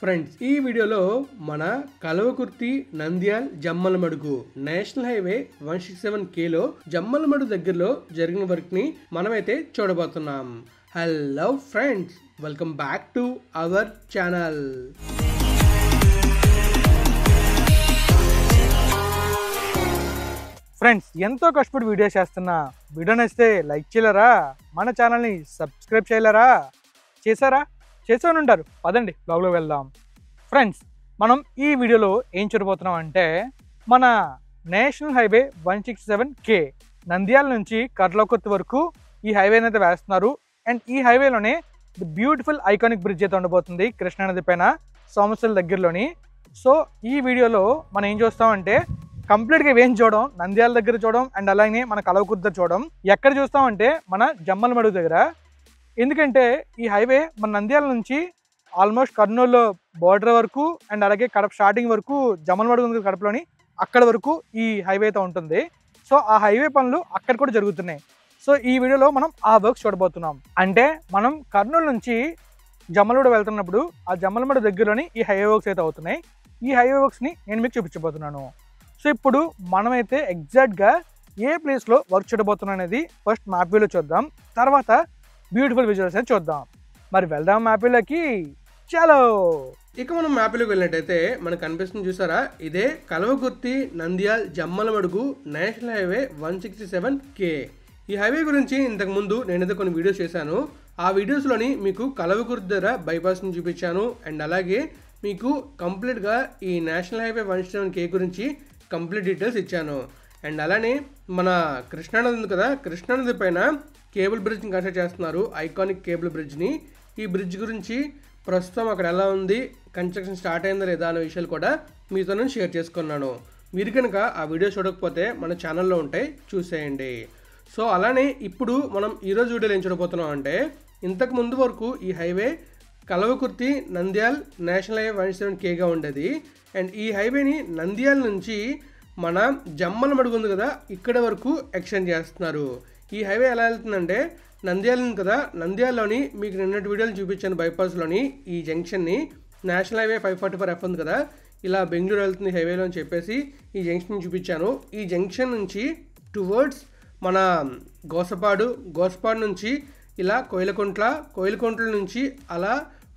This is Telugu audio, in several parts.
ఫ్రెండ్స్ ఈ వీడియోలో మన కల్వకుర్తి నంద్యాల్ జమ్మలమడుగు నేషనల్ హైవే 167Kలో జమ్మలమడుగు దగ్గరలో జరిగిన వర్క్ ని మనమైతే చూడబోతున్నాం. Hello friends, welcome back to our channel. Friends, ఎంతో కష్టపడి వీడియో చేస్తున్నా. వీడియో నచ్చితే లైక్ చేయలేరా? మన ఛానల్ని సబ్స్క్రైబ్ చేయలేరా? చేసానుంటారు. పదండి బ్లాగ్లో వెళ్దాం. ఫ్రెండ్స్, మనం ఈ వీడియోలో ఏం చూడబోతున్నాం అంటే మన నేషనల్ హైవే 167K నంద్యాల నుంచి కల్వకుర్తి వరకు ఈ హైవేని అయితే వేస్తున్నారు. అండ్ ఈ హైవేలోనే ది బ్యూటిఫుల్ ఐకానిక్ బ్రిడ్జ్ అయితే ఉండబోతుంది కృష్ణానది పైన సోమశిల దగ్గరలోని. సో ఈ వీడియోలో మనం ఏం చూస్తామంటే కంప్లీట్గా ఇవేం చూడడం, నంద్యాల దగ్గర చూడడం అండ్ అలాగే మన కల్వకుర్తి దగ్గర చూడడం. ఎక్కడ చూస్తామంటే మన జమ్మలమడుగు దగ్గర. ఎందుకంటే ఈ హైవే మన నంద్యాల నుంచి ఆల్మోస్ట్ కర్నూలు బోర్డర్ వరకు అండ్ అలాగే కడప స్టార్టింగ్ వరకు జమ్మలమడుగు కడపలోని అక్కడ వరకు ఈ హైవే అయితే ఉంటుంది. సో ఆ హైవే పనులు అక్కడ కూడా జరుగుతున్నాయి. సో ఈ వీడియోలో మనం ఆ వర్క్స్ చూడబోతున్నాం. అంటే మనం కర్నూలు నుంచి జమ్మలమడుగు వెళ్తున్నప్పుడు ఆ జమ్మలమడుగు దగ్గరలోని ఈ హైవే వర్క్స్ అయితే అవుతున్నాయి. ఈ హైవే వర్క్స్ని నేను మీకు చూపించబోతున్నాను. సో ఇప్పుడు మనమైతే ఎగ్జాక్ట్గా ఏ ప్లేస్లో వర్క్ చూడబోతున్నాం అనేది ఫస్ట్ మ్యాప్ వ్యూలో చూద్దాం. తర్వాత బ్యూటిఫుల్ విజువల్స్ అని చూద్దాం. మరి వెళ్దాం మ్యాప్ వ్యూలోకి. చలో. ఇక మనం మ్యాప్లోకి వెళ్ళినట్టయితే మనకు కనిపిస్తుంది, చూసారా? ఇదే Kalwakurthy Nandyal Jammalamadugu national highway 167K. ఈ హైవే గురించి ఇంతకుముందు నేనైతే కొన్ని వీడియోస్ చేశాను. ఆ వీడియోస్లోని మీకు కల్వకుర్తి దగ్గర బైపాస్ని చూపించాను. అండ్ అలాగే మీకు కంప్లీట్గా ఈ నేషనల్ హైవే 167K గురించి కంప్లీట్ డీటెయిల్స్ ఇచ్చాను. అండ్ అలానే మన కృష్ణానది ఉంది కదా, కృష్ణానది పైన కేబుల్ బ్రిడ్జ్ని కన్స్ట్రక్ట్ చేస్తున్నారు, ఐకానిక్ కేబుల్ బ్రిడ్జ్ని. ఈ బ్రిడ్జ్ గురించి ప్రస్తుతం అక్కడ ఎలా ఉంది, కన్స్ట్రక్షన్ స్టార్ట్ అయిందా లేదా అనే విషయాలు కూడా మీతో నేను షేర్ చేసుకున్నాను. మీరు కనుక ఆ వీడియో చూడకపోతే మన ఛానల్లో ఉంటాయి, చూసేయండి. సో అలానే ఇప్పుడు మనం ఈరోజు వీడియోలో ఏం చూడబోతున్నాం అంటే ఇంతకు ముందు వరకు ఈ highway Kalwakurthy Nandyal national highway 167Kగా ఉండేది. అండ్ ఈ హైవేని నంద్యాల నుంచి మన జమ్మలమడుగు ఉంది కదా, ఇక్కడ వరకు ఎక్స్టెండ్ చేస్తున్నారు. ఈ హైవే ఎలా వెళ్తుందంటే నంద్యాల ఉంది కదా, నంద్యాలలోని మీకు నిన్నటి వీడియోలు చూపించాను బైపాస్లోని ఈ జంక్షన్ని నేషనల్ హైవే 544F ఉంది కదా, ఇలా బెంగళూరు వెళ్తుంది హైవేలో అని చెప్పేసి ఈ జంక్షన్ చూపించాను. ఈ జంక్షన్ నుంచి టువర్డ్స్ మన గోసపాడు నుంచి ఇలా కోయిలకుంట్ల నుంచి అలా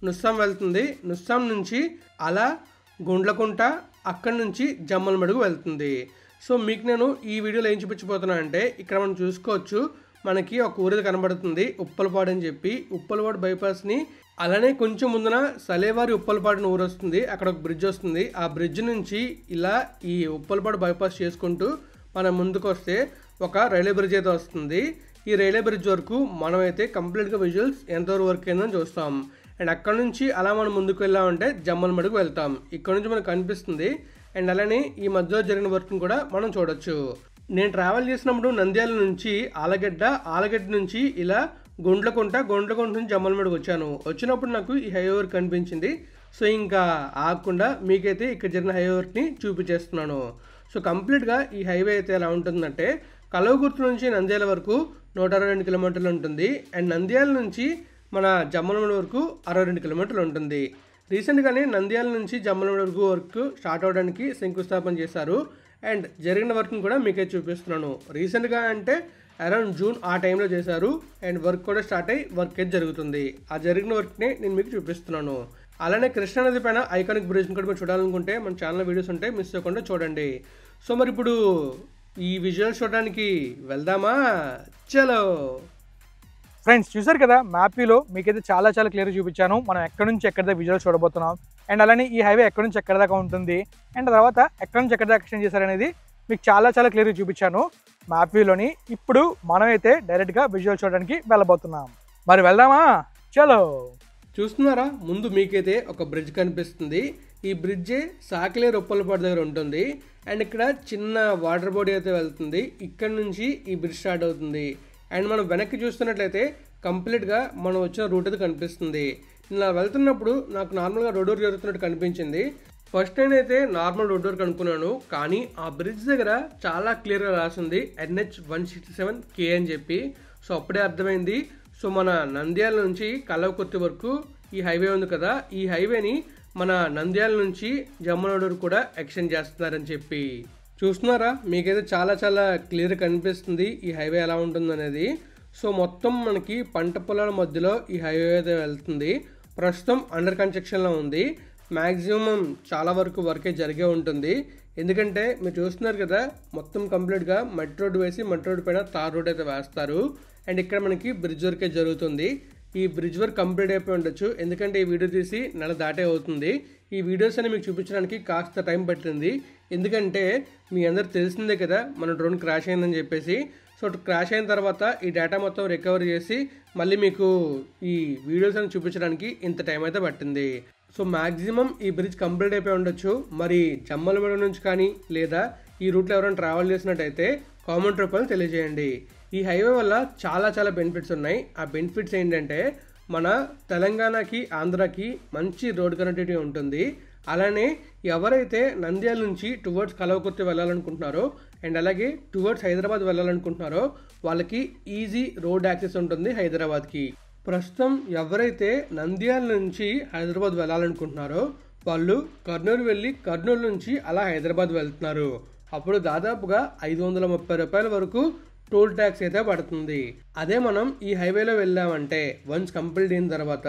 నుస్సాం వెళ్తుంది, నుస్సాం నుంచి అలా గుండ్లకుంట, అక్కడి నుంచి జమ్మలమడుగు వెళ్తుంది. సో మీకు నేను ఈ వీడియోలో ఏం చూపించబోతున్నా అంటే ఇక్కడ మనం చూసుకోవచ్చు, మనకి ఒక ఊరిది కనబడుతుంది ఉప్పలపాడు అని చెప్పి. ఉప్పలపాడు బైపాస్ని అలానే కొంచెం ముందున సలేవారి ఉప్పలపాడుని ఊరు వస్తుంది, అక్కడ ఒక బ్రిడ్జ్ వస్తుంది. ఆ బ్రిడ్జ్ నుంచి ఇలా ఈ ఉప్పలపాడు బైపాస్ చేసుకుంటూ మనం ముందుకు వస్తే ఒక రైల్వే బ్రిడ్జ్ అయితే వస్తుంది. ఈ రైల్వే బ్రిడ్జ్ వరకు మనమైతే కంప్లీట్గా విజువల్స్ ఎంతవరకు వర్క్ అయిందని చూస్తాం. అండ్ అక్కడ నుంచి అలా మనం ముందుకు వెళ్ళామంటే జమ్మలమడుగు వెళ్తాం. ఇక్కడ నుంచి మనకు కనిపిస్తుంది. అండ్ అలానే ఈ మధ్యలో జరిగిన వర్క్ని కూడా మనం చూడొచ్చు. నేను ట్రావెల్ చేసినప్పుడు నంద్యాల నుంచి ఆలగడ్డ నుంచి ఇలా గుండ్లకుంట నుంచి జమ్మలమడుగు వచ్చినప్పుడు నాకు ఈ హైవే వర్క్ కనిపించింది. సో ఇంకా ఆగకుండా మీకైతే ఇక్కడ జరిగిన హైవే వర్క్ని చూపించేస్తున్నాను. సో కంప్లీట్గా ఈ హైవే అయితే ఎలా ఉంటుందంటే కల్వకుర్తి నుంచి నంద్యాల వరకు 162 కిలోమీటర్లు ఉంటుంది. అండ్ నంద్యాల నుంచి మన జమ్మలమడుగు వరకు 62 కిలోమీటర్లు ఉంటుంది. రీసెంట్గానే నంద్యాల నుంచి జమ్మలమడుగు వర్క్ స్టార్ట్ అవడానికి శంకుస్థాపన చేశారు. అండ్ జరిగిన వర్క్ని కూడా మీకే చూపిస్తున్నాను. రీసెంట్గా అంటే అరౌండ్ జూన్ ఆ టైంలో చేశారు. అండ్ వర్క్ కూడా స్టార్ట్ అయ్యి వర్క్ అయితే జరుగుతుంది. ఆ జరిగిన వర్క్ని నేను మీకు చూపిస్తున్నాను. అలానే కృష్ణానది పైన ఐకానిక్ బ్రిడ్జ్ని కూడా మీరు చూడాలనుకుంటే మన ఛానల్ వీడియోస్ ఉంటాయి, మిస్ అవ్వకుండా చూడండి. సో మరి ఇప్పుడు ఈ విజువల్స్ చూడడానికి వెళ్దామా? చలో. ఫ్రెండ్స్, చూసారు కదా మ్యాప్ వ్యూలో మీకైతే చాలా క్లియర్గా చూపించాను మనం ఎక్కడి నుంచి ఎక్కడ దాకా విజువల్స్ చూడబోతున్నాం. అండ్ అలానే ఈ హైవే ఎక్కడి నుంచి ఎక్కడ దాకా ఉంటుంది అండ్ తర్వాత ఎక్కడి నుంచి ఎక్కడ దాకా ఎక్స్టెండ్ చేశారనేది మీకు చాలా క్లియర్గా చూపించాను మ్యాప్ వ్యూలోని. ఇప్పుడు మనమైతే డైరెక్ట్గా విజువల్స్ చూడడానికి వెళ్ళబోతున్నాం. మరి వెళ్దామా? చలో. చూస్తున్నారా, ముందు మీకైతే ఒక బ్రిడ్జ్ కనిపిస్తుంది. ఈ బ్రిడ్జే సాకిలేరు ఉప్పలపాడు దగ్గర ఉంటుంది. అండ్ ఇక్కడ చిన్న వాటర్ బాడీ అయితే వెళ్తుంది. ఇక్కడ నుంచి ఈ బ్రిడ్జ్ స్టార్ట్ అవుతుంది. అండ్ మనం వెనక్కి చూస్తున్నట్లయితే కంప్లీట్గా మనం వచ్చిన రూట్ అయితే కనిపిస్తుంది. ఇలా వెళ్తున్నప్పుడు నాకు నార్మల్గా రోడ్ వర్క్ జరుగుతున్నట్టు కనిపించింది. ఫస్ట్ నేనైతే నార్మల్ రోడ్ వర్క్ అనుకున్నాను, కానీ ఆ బ్రిడ్జ్ దగ్గర చాలా క్లియర్గా రాసింది NH 167K అని చెప్పి. సో అప్పుడే అర్థమైంది. సో మన నంద్యాల నుంచి కల్వకుర్తి వరకు ఈ హైవే ఉంది కదా, ఈ హైవేని మన నంద్యాల నుంచి జమ్మలమడుగు కూడా ఎక్స్టెండ్ చేస్తున్నారని చెప్పి. చూస్తున్నారా, మీకైతే చాలా చాలా క్లియర్ కనిపిస్తుంది ఈ హైవే ఎలా ఉంటుందనేది. సో మొత్తం మనకి పంట పొలాల మధ్యలో ఈ హైవే అయితే వెళ్తుంది. ప్రస్తుతం అండర్ కన్స్ట్రక్షన్లో ఉంది. మ్యాక్సిమం చాలా వరకు వర్కే జరిగే ఉంటుంది. ఎందుకంటే మీరు చూస్తున్నారు కదా, మొత్తం కంప్లీట్గా మట్టి రోడ్డు వేసి మట్టి రోడ్డు పైన తార్ రోడ్ అయితే వేస్తారు. అండ్ ఇక్కడ మనకి బ్రిడ్జ్ వర్కే జరుగుతుంది. ఈ బ్రిడ్జ్ వర్క్ కంప్లీట్ అయిపోయి ఉండొచ్చు, ఎందుకంటే ఈ వీడియో తీసి నెల దాటే అవుతుంది. ఈ వీడియోస్ అని మీకు చూపించడానికి కాస్త టైం పట్టింది. ఎందుకంటే మీ అందరు తెలిసిందే కదా మన డ్రోన్ క్రాష్ అయిందని చెప్పేసి. సో క్రాష్ అయిన తర్వాత ఈ డేటా మొత్తం రికవర్ చేసి మళ్ళీ మీకు ఈ వీడియోస్ అని చూపించడానికి ఇంత టైం అయితే పట్టింది. సో మ్యాక్సిమం ఈ బ్రిడ్జ్ కంప్లీట్ అయిపోయి ఉండొచ్చు. మరి జమ్మలమడుగు నుంచి కానీ లేదా ఈ రూట్లో ఎవరైనా ట్రావెల్ చేసినట్టయితే కామెంట్ రూపంలో తెలియజేయండి. ఈ హైవే వల్ల చాలా చాలా బెనిఫిట్స్ ఉన్నాయి. ఆ బెనిఫిట్స్ ఏంటంటే మన తెలంగాణకి ఆంధ్రాకి మంచి రోడ్ కనెక్టివిటీ ఉంటుంది. అలానే ఎవరైతే నంద్యాల నుంచి టువర్డ్స్ కల్వకుర్తి వెళ్ళాలనుకుంటున్నారో అండ్ అలాగే టువర్డ్స్ హైదరాబాద్ వెళ్ళాలనుకుంటున్నారో వాళ్ళకి ఈజీ రోడ్ యాక్సెస్ ఉంటుంది హైదరాబాద్కి. ప్రస్తుతం ఎవరైతే నంద్యాల నుంచి హైదరాబాద్ వెళ్ళాలనుకుంటున్నారో వాళ్ళు కర్నూలు వెళ్ళి కర్నూలు నుంచి అలా హైదరాబాద్ వెళ్తున్నారు. అప్పుడు దాదాపుగా 530 రూపాయల వరకు టోల్ ట్యాక్స్ అయితే పడుతుంది. అదే మనం ఈ హైవేలో వెళ్ళామంటే వన్స్ కంప్లీట్ అయిన తర్వాత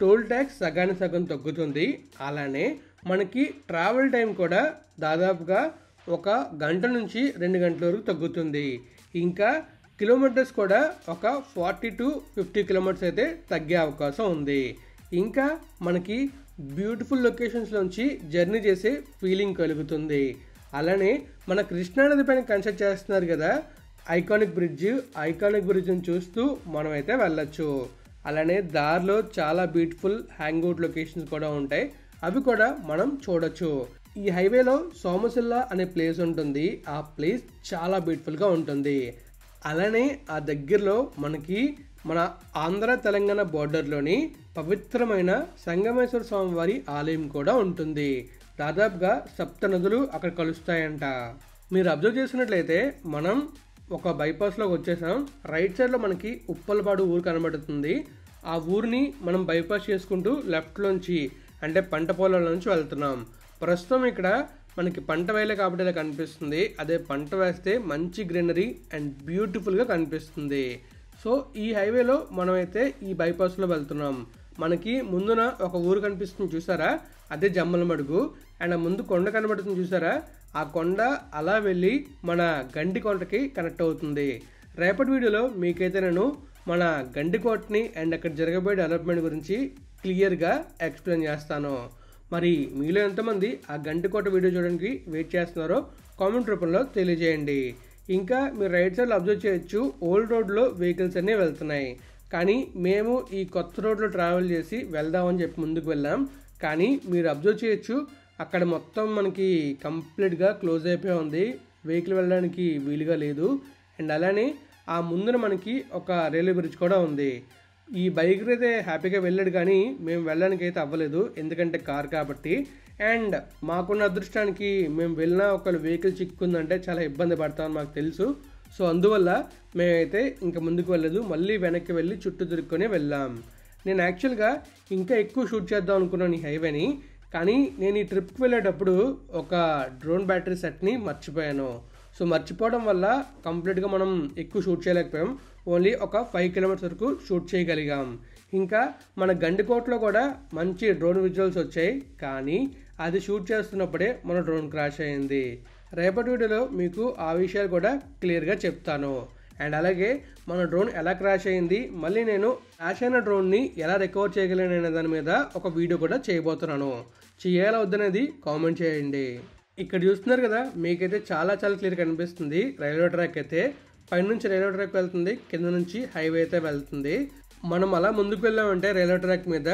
టోల్ ట్యాక్స్ సగానికి సగం తగ్గుతుంది. అలానే మనకి ట్రావెల్ టైం కూడా దాదాపుగా 1 గంట నుంచి 2 గంటల వరకు తగ్గుతుంది. ఇంకా కిలోమీటర్స్ కూడా ఒక 40 to 50 కిలోమీటర్స్ అయితే తగ్గే అవకాశం ఉంది. ఇంకా మనకి బ్యూటిఫుల్ లొకేషన్స్ నుంచి జర్నీ చేసే ఫీలింగ్ కలుగుతుంది. అలానే మన కృష్ణానది పైన కన్స్ట్రక్ట్ చేస్తున్నారు కదా ఐకానిక్ బ్రిడ్జ్ని చూస్తూ మనం అయితే వెళ్ళొచ్చు. అలానే దారిలో చాలా బ్యూటిఫుల్ హ్యాంగ్అవుట్ లొకేషన్స్ కూడా ఉంటాయి, అవి కూడా మనం చూడొచ్చు. ఈ హైవేలో సోమశిల్ల అనే ప్లేస్ ఉంటుంది. ఆ ప్లేస్ చాలా బ్యూటిఫుల్గా ఉంటుంది. అలానే ఆ దగ్గరలో మనకి మన ఆంధ్ర తెలంగాణ బోర్డర్లోని పవిత్రమైన సంగమేశ్వర స్వామి వారి ఆలయం కూడా ఉంటుంది. దాదాపుగా 7 నదులు అక్కడ కలుస్తాయంట. మీరు అబ్జర్వ్ చేసినట్లయితే మనం ఒక బైపాస్లోకి వచ్చేసాం. రైట్ సైడ్లో మనకి ఉప్పలపాడు ఊరు కనబడుతుంది. ఆ ఊరిని మనం బైపాస్ చేసుకుంటూ లెఫ్ట్లోంచి అంటే పంట పొలాల నుంచి వెళ్తున్నాం. ప్రస్తుతం ఇక్కడ మనకి పంట వేయలే కాబట్టి ఇలా కనిపిస్తుంది. అదే పంట వేస్తే మంచి గ్రీనరీ అండ్ బ్యూటిఫుల్గా కనిపిస్తుంది. సో ఈ హైవేలో మనమైతే ఈ బైపాస్లో వెళ్తున్నాం. మనకి ముందున ఒక ఊరు కనిపిస్తుంది చూసారా, అదే జమ్మలమడుగు. అండ్ ఆ ముందు కొండ కనబడుతుంది చూసారా, ఆ కొండ అలా వెళ్ళి మన గండికోటకి కనెక్ట్ అవుతుంది. రేపటి వీడియోలో మీకైతే నేను మన గండికోటని అండ్ అక్కడ జరగబోయే డెవలప్మెంట్ గురించి క్లియర్గా ఎక్స్ప్లెయిన్ చేస్తాను. మరి మీలో ఎంతమంది ఆ గండికోట వీడియో చూడడానికి వెయిట్ చేస్తున్నారో కామెంట్ రూపంలో తెలియజేయండి. ఇంకా మీరు రైట్ సైడ్లో అబ్జర్వ్ చేయొచ్చు, ఓల్డ్ రోడ్లో వెహికల్స్ అన్నీ వెళ్తున్నాయి. కానీ మేము ఈ కొత్త రోడ్లో ట్రావెల్ చేసి వెళ్దామని చెప్పి ముందుకు వెళ్ళాం. కానీ మీరు అబ్జర్వ్ చేయొచ్చు, అక్కడ మొత్తం మనకి కంప్లీట్గా క్లోజ్ అయిపోయి ఉంది, వెహికల్ వెళ్ళడానికి వీలుగా లేదు. అండ్ అలానే ఆ ముందున మనకి ఒక రైల్వే బ్రిడ్జ్ కూడా ఉంది. ఈ బైక్ అయితే హ్యాపీగా వెళ్ళాడు, కానీ మేము వెళ్ళడానికి అయితే అవ్వలేదు, ఎందుకంటే కార్ కాబట్టి. అండ్ మాకున్న అదృష్టానికి మేము వెళ్ళినా ఒకవేళ వెహికల్ చిక్కుందంటే చాలా ఇబ్బంది పడతామని మాకు తెలుసు. సో అందువల్ల మేమైతే ఇంకా ముందుకు వెళ్ళలేదు, మళ్ళీ వెనక్కి వెళ్ళి చుట్టూ తిరుక్కొని వెళ్ళాం. నేను యాక్చువల్గా ఇంకా ఎక్కువ షూట్ చేద్దాం అనుకున్నాను ఈ హైవేని. కానీ నేను ఈ ట్రిప్కి వెళ్ళేటప్పుడు ఒక డ్రోన్ బ్యాటరీ సెట్ని మర్చిపోయాను. సో మర్చిపోవడం వల్ల కంప్లీట్గా మనం ఎక్కువ షూట్ చేయలేకపోయాం. ఓన్లీ ఒక 5 కిలోమీటర్స్ వరకు షూట్ చేయగలిగాం. ఇంకా మన గండికోటలో కూడా మంచి డ్రోన్ విజువల్స్ వచ్చాయి, కానీ అది షూట్ చేస్తున్నప్పుడే మన డ్రోన్ క్రాష్ అయింది. రేపటి వీడియోలో మీకు ఆ విషయాలు కూడా క్లియర్గా చెప్తాను. అండ్ అలాగే మన డ్రోన్ ఎలా క్రాష్ అయింది, మళ్ళీ నేను క్రాష్ అయిన డ్రోన్ని ఎలా రికవర్ చేయగలను అనే దాని మీద ఒక వీడియో కూడా చేయబోతున్నాను. చేయాలా వద్దనేది కామెంట్ చేయండి. ఇక్కడ చూస్తున్నారు కదా, మీకైతే చాలా చాలా క్లియర్ కనిపిస్తుంది. రైల్వే ట్రాక్ అయితే పైనుంచి రైల్వే ట్రాక్ వెళ్తుంది, కింద నుంచి హైవే అయితే వెళ్తుంది. మనం అలా ముందుకు వెళ్ళామంటే రైల్వే ట్రాక్ మీద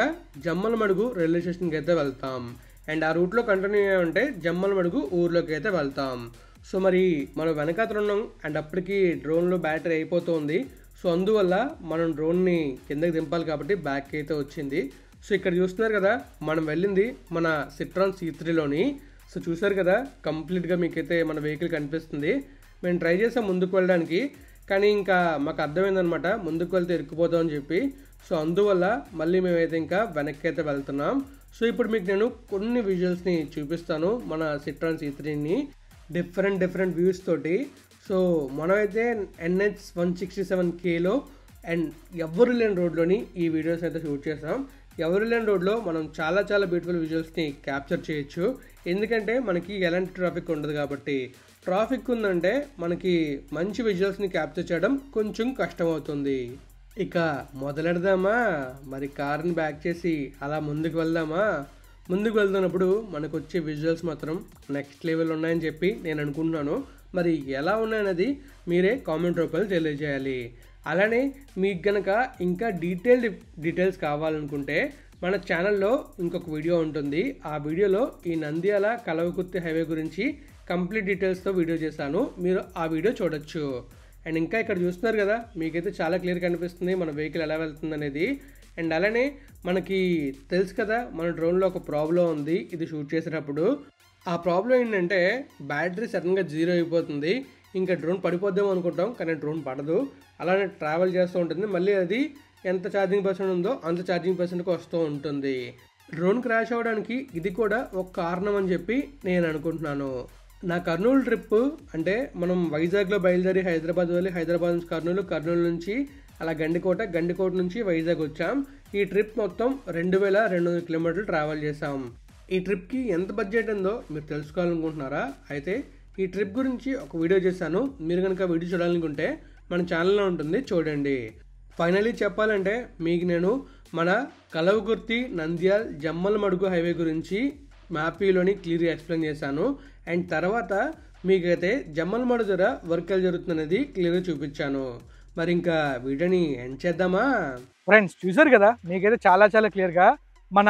జమ్మలమడుగు రైల్వే స్టేషన్కి అయితే వెళ్తాం. అండ్ ఆ రూట్లో కంటిన్యూ అయ్యామంటే జమ్మలమడుగు ఊర్లోకి అయితే వెళ్తాం. సో మరి మనం వెనకాతలు ఉన్నాం అండ్ అప్పటికి డ్రోన్లో బ్యాటరీ అయిపోతుంది. సో అందువల్ల మనం డ్రోన్ని కిందకి దింపాలి కాబట్టి బ్యాక్ అయితే వచ్చింది. సో ఇక్కడ చూస్తున్నారు కదా, మనం వెళ్ళింది మన సిట్రాన్ C3లోని. సో చూసారు కదా, కంప్లీట్గా మీకైతే మన వెహికల్ కనిపిస్తుంది. మేము ట్రై చేసాం ముందుకు వెళ్ళడానికి, కానీ ఇంకా మాకు అర్థమైందనమాట ముందుకు వెళ్తే ఇరుక్కుపోతామని చెప్పి. సో అందువల్ల మళ్ళీ మేమైతే ఇంకా వెనక్కి అయితే వెళ్తున్నాం. సో ఇప్పుడు మీకు నేను కొన్ని విజువల్స్ని చూపిస్తాను మన సిట్రాన్ C3ని డిఫరెంట్ వ్యూస్ తోటి. సో మనమైతే NH 167Kలో అండ్ ఎవరు లేని రోడ్లోని ఈ వీడియోస్ అయితే షూట్ చేస్తాం. ఎవరు లేని రోడ్లో మనం చాలా బ్యూటిఫుల్ విజువల్స్ని క్యాప్చర్ చేయొచ్చు. ఎందుకంటే మనకి ఎలాంటి ట్రాఫిక్ ఉండదు కాబట్టి. ట్రాఫిక్ ఉందంటే మనకి మంచి విజువల్స్ని క్యాప్చర్ చేయడం కొంచెం కష్టం అవుతుంది. ఇక మొదలెడదామా? మరి కార్ని బ్యాక్ చేసి అలా ముందుకు వెళ్దామా? ముందుకు వెళ్తున్నప్పుడు మనకు వచ్చే విజువల్స్ మాత్రం నెక్స్ట్ లెవెల్ ఉన్నాయని చెప్పి నేను అనుకుంటున్నాను. మరి ఎలా ఉన్నాయన్నది మీరే కామెంట్ రూపంలో తెలియజేయాలి. అలానే మీకు గనక ఇంకా డీటెయిల్స్ కావాలనుకుంటే మన ఛానల్లో ఇంకొక వీడియో ఉంటుంది. ఆ వీడియోలో ఈ నంద్యాల కలవకుర్తి హైవే గురించి కంప్లీట్ డీటెయిల్స్తో వీడియో చేశాను. మీరు ఆ వీడియో చూడొచ్చు. అండ్ ఇంకా ఇక్కడ చూస్తున్నారు కదా, మీకైతే చాలా క్లియర్గా కనిపిస్తుంది మన వెహికల్ ఎలా వెళ్తుంది అనేది. అండ్ అలానే మనకి తెలుసు కదా, మన డ్రోన్లో ఒక ప్రాబ్లం ఉంది ఇది షూట్ చేసేటప్పుడు. ఆ ప్రాబ్లం ఏంటంటే బ్యాటరీ సడన్గా 0 అయిపోతుంది. ఇంకా డ్రోన్ పడిపోద్దాం అనుకుంటాం, కానీ డ్రోన్ పడదు. అలానే ట్రావెల్ చేస్తూ ఉంటుంది. మళ్ళీ అది ఎంత ఛార్జింగ్ పర్సెంట్ ఉందో అంత ఛార్జింగ్ పర్సెంట్కి వస్తూ ఉంటుంది. డ్రోన్ క్రాష్ అవ్వడానికి ఇది కూడా ఒక కారణం అని చెప్పి నేను అనుకుంటున్నాను. నా కర్నూలు ట్రిప్ అంటే మనం వైజాగ్లో బయలుదేరి హైదరాబాద్ వెళ్ళి హైదరాబాద్ నుంచి కర్నూలు నుంచి అలా గండికోట నుంచి వైజాగ్ వచ్చాం. ఈ ట్రిప్ మొత్తం 2200 కిలోమీటర్లు ట్రావెల్ చేసాం. ఈ ట్రిప్కి ఎంత బడ్జెట్ ఉందో మీరు తెలుసుకోవాలనుకుంటున్నారా? అయితే ఈ ట్రిప్ గురించి ఒక వీడియో చేశాను. మీరు కనుక వీడియో చూడాలనుకుంటే మన ఛానల్లో ఉంటుంది, చూడండి. ఫైనలీ చెప్పాలంటే మీకు నేను మన కలవకుర్తి నంద్యాల్ జమ్మలమడుగు హైవే గురించి మ్యాపీలోని క్లియర్గా ఎక్స్ప్లెయిన్ చేశాను. అండ్ తర్వాత మీకైతే జమ్మలమడుగు దగ్గర వర్క్ ఎలా జరుగుతున్నది క్లియర్గా చూపించాను. మరి ఇంకా వీడియోని ఎండ్ చేద్దామా? ఫ్రెండ్స్ చూసారు కదా, మీకైతే చాలా క్లియర్గా మన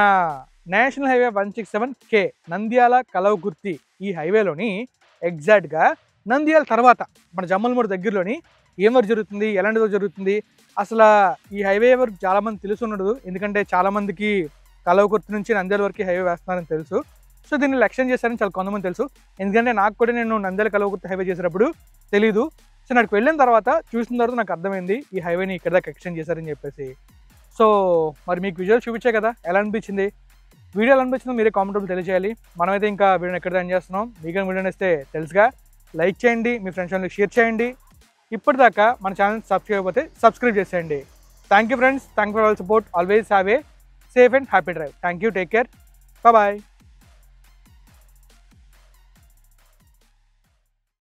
national highway 167K Nandyal Kalwakurthy ఈ హైవేలోని ఎగ్జాక్ట్గా నంద్యాల తర్వాత మన జమ్మలమడుగు దగ్గరలోని ఏం వర్క్ జరుగుతుంది, ఎలాంటి వర్క్ జరుగుతుంది, అసలు ఈ హైవే వర్క్ చాలామంది తెలుసు ఉండదు. ఎందుకంటే చాలామందికి కలవకుర్తి నుంచి నంద్యాల వరకు హైవే వేస్తున్నారని తెలుసు. సో దీన్ని లక్ష్యం చేశారని చాలా కొంతమంది తెలుసు. ఎందుకంటే నాకు కూడా నేను నంద్యాల కలవకుర్తి హైవే చేసేటప్పుడు తెలీదు. సో నాకు వెళ్ళిన తర్వాత చూసిన తర్వాత నాకు అర్థమైంది ఈ హైవేని ఇక్కడ దాకా ఎక్స్టెండ్ చేశారని చెప్పేసి. సో మరి మీకు విజువల్ చూపించే కదా, ఎలా అనిపించింది, వీడియో ఎలా అనిపించిందో మీరే కామెంట్లో తెలియజేయాలి. మనమైతే ఇంకా వీడియోని ఎక్కడ ఎండ్ చేస్తున్నాం. మీకు వీడియో నచ్చితే తెలుసుగా లైక్ చేయండి, మీ ఫ్రెండ్స్ వాళ్ళకి షేర్ చేయండి. ఇప్పటిదాకా మన ఛానల్ సబ్స్క్రైబ్ అయిపోతే సబ్స్క్రైబ్ చేసేయండి. Thank you friends, thank for all support. Always have a safe and happy drive. Thank you, take care, bye.